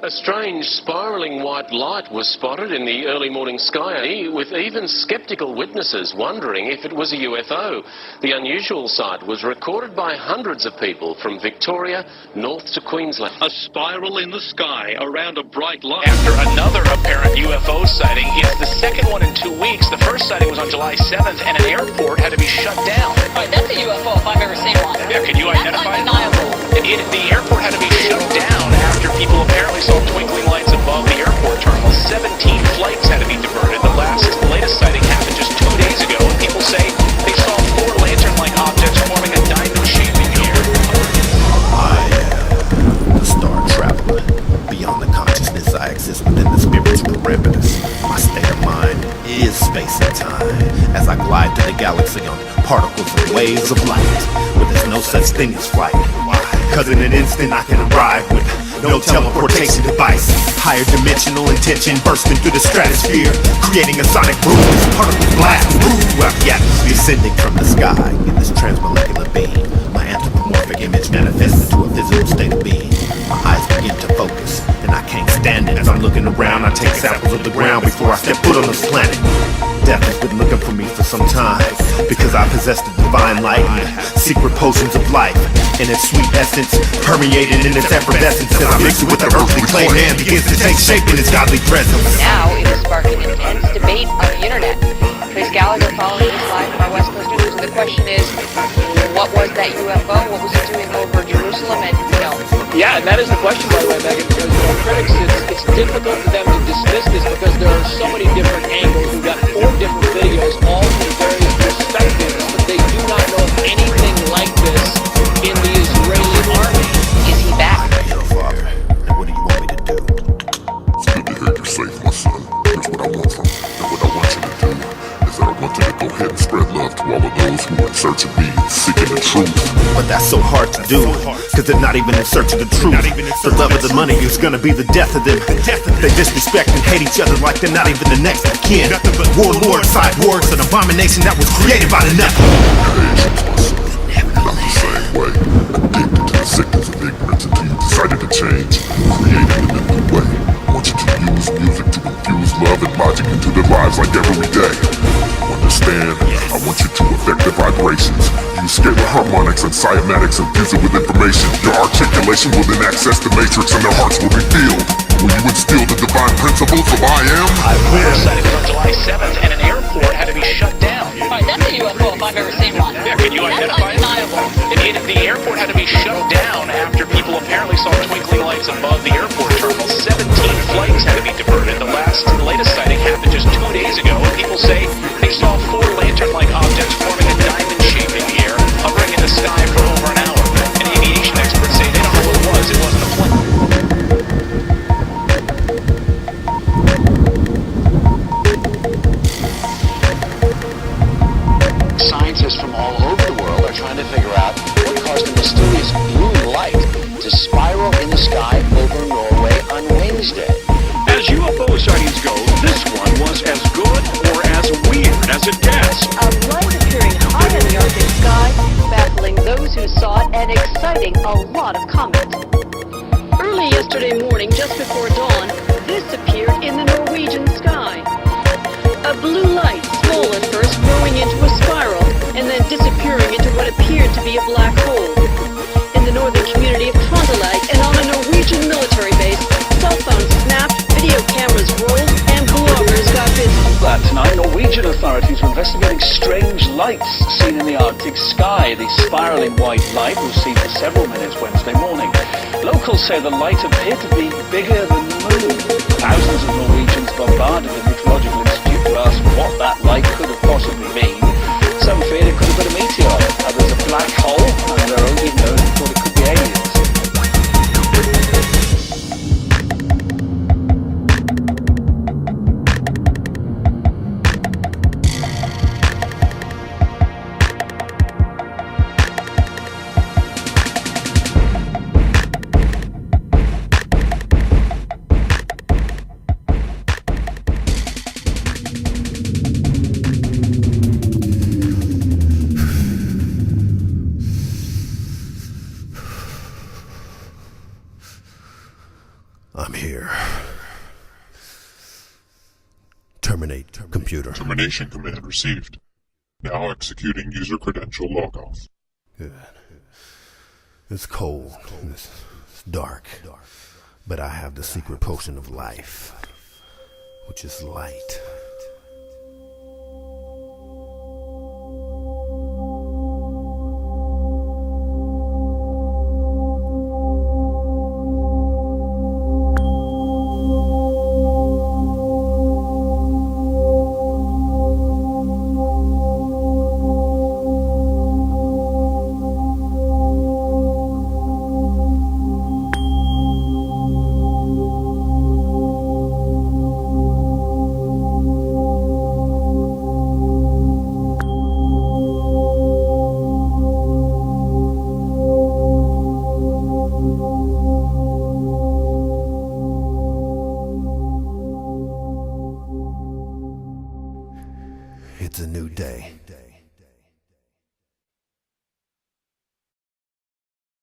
A strange spiralling white light was spotted in the early morning sky, with even sceptical witnesses wondering if it was a UFO. The unusual sight was recorded by hundreds of people from Victoria north to Queensland. A spiral in the sky around a bright light. After another apparent UFO sighting, it's the second one in 2 weeks. The first sighting was on July 7th, and an airport had to be shut down. All right, that's a UFO if I've ever seen one. Yeah, can you identify it? Undeniable. The airport had to be shut down after people apparently saw twinkling lights above the airport terminal. 17 flights had to be diverted. The latest sighting happened just 2 days ago, and people say they saw 4 lantern-like objects forming a diamond shape in the air. I am the star traveler. Beyond the consciousness, I exist within the spirit's perimeters. My state of mind is space and time, as I glide through the galaxy on particles and waves of light, where there's no such thing as flight. Cause in an instant I can arrive with no teleportation device. Higher dimensional intention bursting through the stratosphere, creating a sonic boom as particles blast through the atmosphere. Descending from the sky in this transmolecular beam, my anthropomorphic image manifests into a physical state of being. My eyes begin to focus, and I can't stand it. As I'm looking around, I take samples of the ground before I step foot on this planet. Death has been looking for me for some time, because I possess the divine light and secret potions of life. And its sweet essence permeated in its effervescence, as I mix it with the earthly clay man begins to take shape in its godly presence. Now it is sparking intense debate on the internet. Trace Gallagher following this live from our West Coast News, and the question is, what was that UFO? What was it doing over Jerusalem? And yeah, and that is the question, by the way, Megan, because critics, it's difficult for them to dismiss this because there are so many different angles. We've got 4 different videos, all from various perspectives, but they do not know of anything like this in the Israeli army. Is he back? Father, and what do you want me to do? It's good to hear you're safe, my son. Here's what I want from you. And what I want you to do is that I want you to go ahead and spread love to all of those who are in search of me and seeking the truth. But that's so hard to do, cause they're not even in search of the truth. The love of the money is gonna be the death of them. They disrespect and hate each other like they're not even the next of kin. Warlords, cyborgs, an abomination that was created by the nothing. Not the same way. Addicted to the sickness of ignorance until you decided to change. Created in a new way. I want you to use music to infuse love and logic into their lives like every day. Understand? I want you to affect the vibrations. Use scalar harmonics and cymatics and fuse it with information. Your articulation will then access the matrix and their hearts will be filled. Will you instill the divine principles of I am? I The will. sighting was on July 7th, and an airport had to be shut down. All right, that's a UFO if I've ever seen one. Yeah, can you identify it? Undeniable. The airport had to be shut down after people apparently saw twinkling lights above the airport terminal. 17 flights had to be diverted. The latest sighting happened just 2 days ago, and people say they saw 4 lantern-like objects forming a diamond shape in the air, hovering in the sky for over an hour. And aviation experts say they don't know what it was. It wasn't a plane. Scientists from all over the world are trying to figure out what caused the mysterious blue light to spiral in the sky over Norway on Wednesday. As UFO sightings go, this one was as good or as weird as it gets. A light appearing high in the Arctic sky, baffling those who saw it and exciting a lot of comment. Early yesterday morning, just before dawn, this appeared in the Norwegian sky. A blue light, small at first, growing into a spiral, and then disappearing into what appeared to be a black hole. In the northern community of Trøndelag and on a Norwegian military base, cell phones snapped, video cameras rolled, and bloggers got busy. Tonight, Norwegian authorities were investigating strange lights seen in the Arctic sky. The spiraling white light was seen for several minutes Wednesday morning. Locals say the light appeared to be bigger than the moon. Thousands of Norwegians bombarded the Meteorological Institute to ask what that light could have possibly been. Some feared it could have been a meteor, others a black hole, and there are even those who thought it could be aliens. I'm here. Terminate computer. Termination command received. Now executing user credential logoff. Good. It's cold. It's dark. But I have the secret potion of life, which is light. It's a new day.